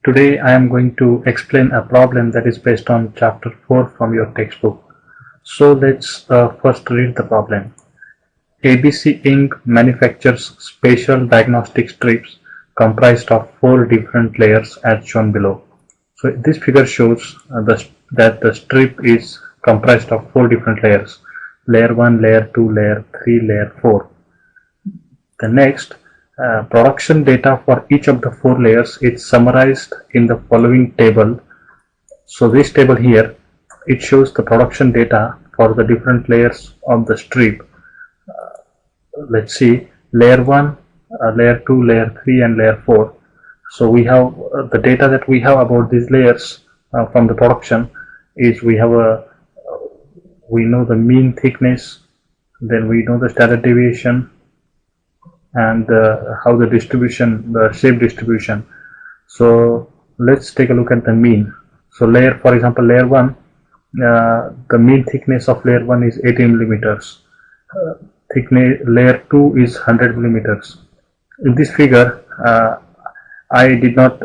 Today I am going to explain a problem that is based on chapter 4 from your textbook. So let's first read the problem. ABC Inc. manufactures spatial diagnostic strips comprised of 4 different layers as shown below. So this figure shows that the strip is comprised of 4 different layers. Layer 1, layer 2, layer 3, layer 4. The next production data for each of the 4 layers is summarized in the following table. So this table here, it shows the production data for the different layers of the strip. Let's see, layer 1, layer 2, layer 3 and layer 4. So we have the data that we have about these layers from the production is we know the mean thickness, then we know the standard deviation, and how the distribution, the shape distribution. So let's take a look at the mean. So for example, layer 1, the mean thickness of layer 1 is 18 millimeters. Layer 2 is 100 millimeters. In this figure, I did not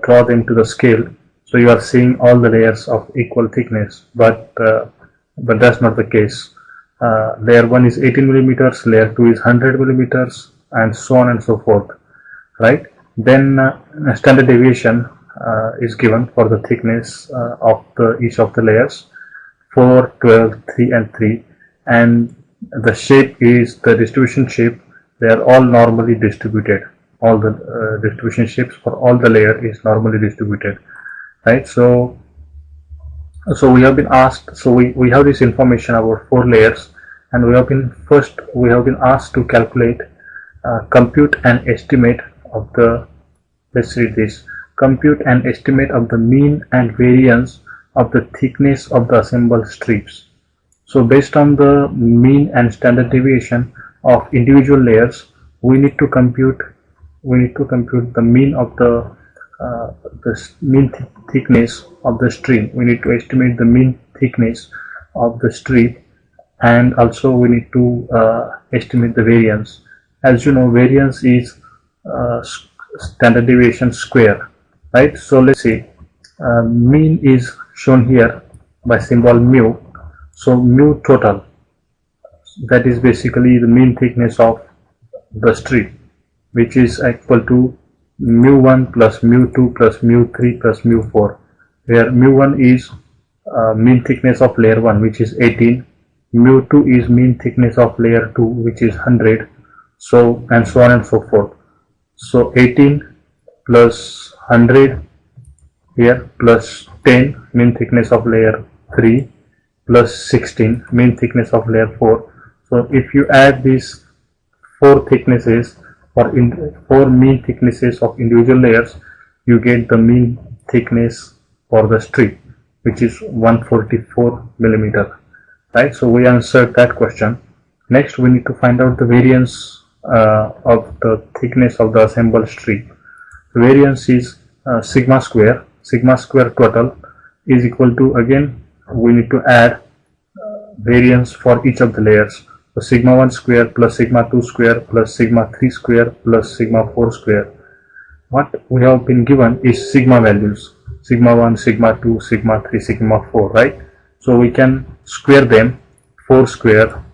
draw them to the scale, so you are seeing all the layers of equal thickness, but that's not the case. Layer 1 is 18 millimeters, layer 2 is 100 millimeters, and so on and so forth, right? Then standard deviation is given for the thickness of each of the layers, 4, 12, 3 and 3, and the shape is the distribution shape. They are all normally distributed. All the distribution shapes for all the layer is normally distributed, right? So we have been asked, so we have this information about 4 layers, and we have been asked to calculate, compute an estimate of the, let's read this, compute an estimate of the mean and variance of the thickness of the assembled strips. So based on the mean and standard deviation of individual layers, we need to compute the mean of the mean thickness of the strip. We need to estimate the mean thickness of the strip, and also we need to estimate the variance. As you know, variance is standard deviation square, right? So let's see, mean is shown here by symbol mu. So mu total, that is basically the mean thickness of the strip, which is equal to mu1 plus mu2 plus mu3 plus mu4, where mu1 is mean thickness of layer 1, which is 18, mu2 is mean thickness of layer 2, which is 100, so and so on and so forth. So 18 plus 100 here plus 10 mean thickness of layer 3 plus 16 mean thickness of layer 4. So if you add these 4 thicknesses or 4 mean thicknesses of individual layers, you get the mean thickness for the strip, which is 144 millimeter, right? So we answered that question. Next, we need to find out the variance of the thickness of the assembled strip. The variance is sigma square total is equal to, again we need to add variance for each of the layers. So sigma 1 square plus sigma 2 square plus sigma 3 square plus sigma 4 square. What we have been given is sigma values, sigma 1, sigma 2, sigma 3, sigma 4, right? So we can square them. 4 square,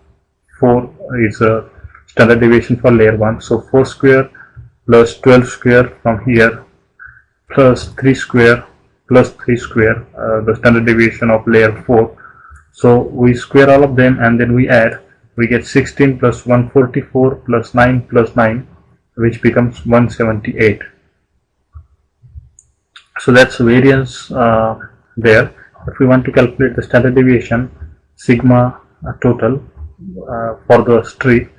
4 is a standard deviation for layer 1, so 4 square plus 12 square from here plus 3 square plus 3 square, the standard deviation of layer 4. So we square all of them and then we add. We get 16 plus 144 plus 9 plus 9, which becomes 178. So that's variance there. If we want to calculate the standard deviation, sigma total for the strip,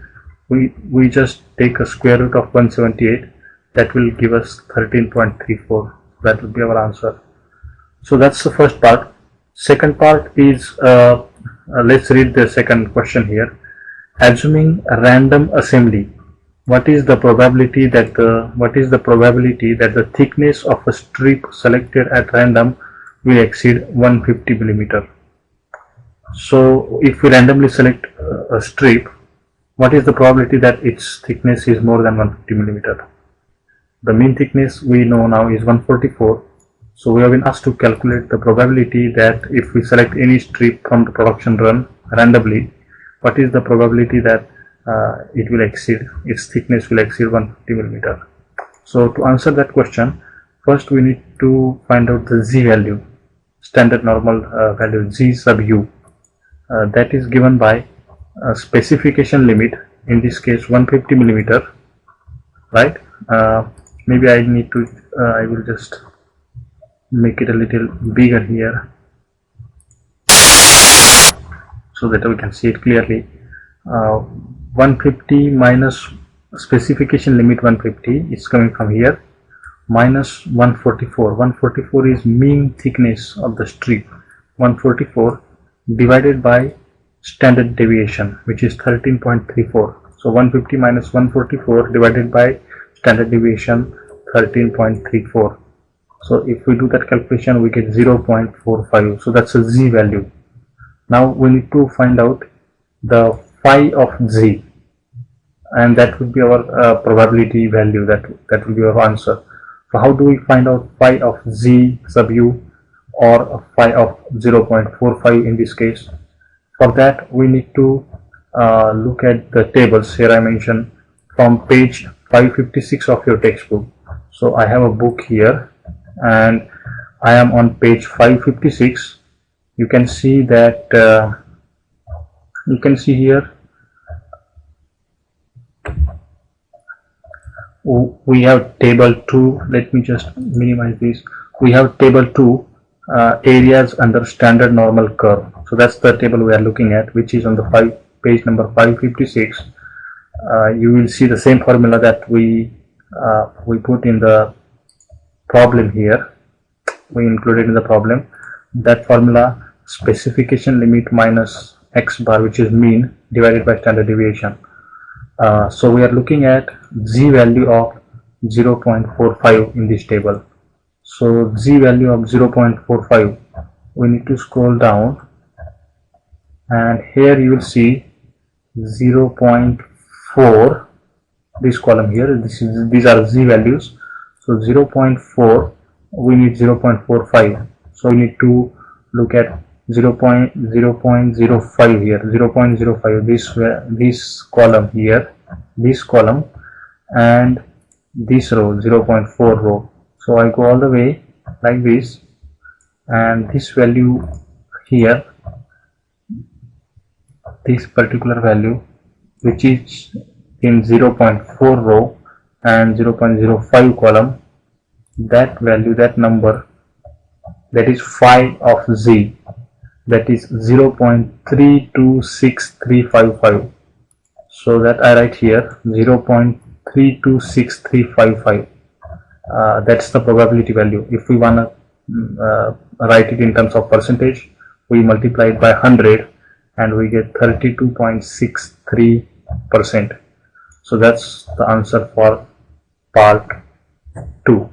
we just take a square root of 178. That will give us 13.34. That will be our answer. So that's the first part. Second part is, let's read the second question here. Assuming a random assembly, what is the probability that the thickness of a strip selected at random will exceed 150 millimeter? So if we randomly select a strip, what is the probability that its thickness is more than 150 millimeter? The mean thickness we know now is 144. So we have been asked to calculate the probability that if we select any strip from the production run randomly, what is the probability that it will exceed, its thickness will exceed 150 millimeter. So to answer that question, first we need to find out the Z value, standard normal value Z sub U, that is given by a specification limit, in this case 150 millimeter, right? Maybe I need to I will just make it a little bigger here so that we can see it clearly. 150 minus specification limit 150 is coming from here, minus 144. 144 is mean thickness of the strip. 144 divided by standard deviation, which is 13.34. So 150 minus 144 divided by standard deviation 13.34. So if we do that calculation, we get 0.45. So that's a Z value. Now we need to find out the phi of Z, and that would be our probability value. That will be our answer. So how do we find out phi of Z sub U or phi of 0.45 in this case? For that we need to look at the tables. Here I mentioned from page 556 of your textbook. So I have a book here and I am on page 556. You can see that you can see here we have table 2. Let me just minimize this. We have table 2, areas under standard normal curve. So that's the table we are looking at, which is on the page number 556. You will see the same formula that we put in the problem here. We included in the problem that formula, specification limit minus x bar, which is mean, divided by standard deviation. So we are looking at Z value of 0.45 in this table. So Z value of 0.45, we need to scroll down and here you will see 0.4, this column here. These are Z values. So 0.4, we need 0.45. So we need to look at 0.05 here, 0.05, this column here, this column, and this row, 0.4 row. So I go all the way like this, and this value here, this particular value, which is in 0.4 row and 0.05 column, that value, that number, that is phi of Z, that is 0.326355. So that I write here 0.326355. That's the probability value. If we want to write it in terms of percentage, we multiply it by 100 and we get 32.63%. So that's the answer for part 2.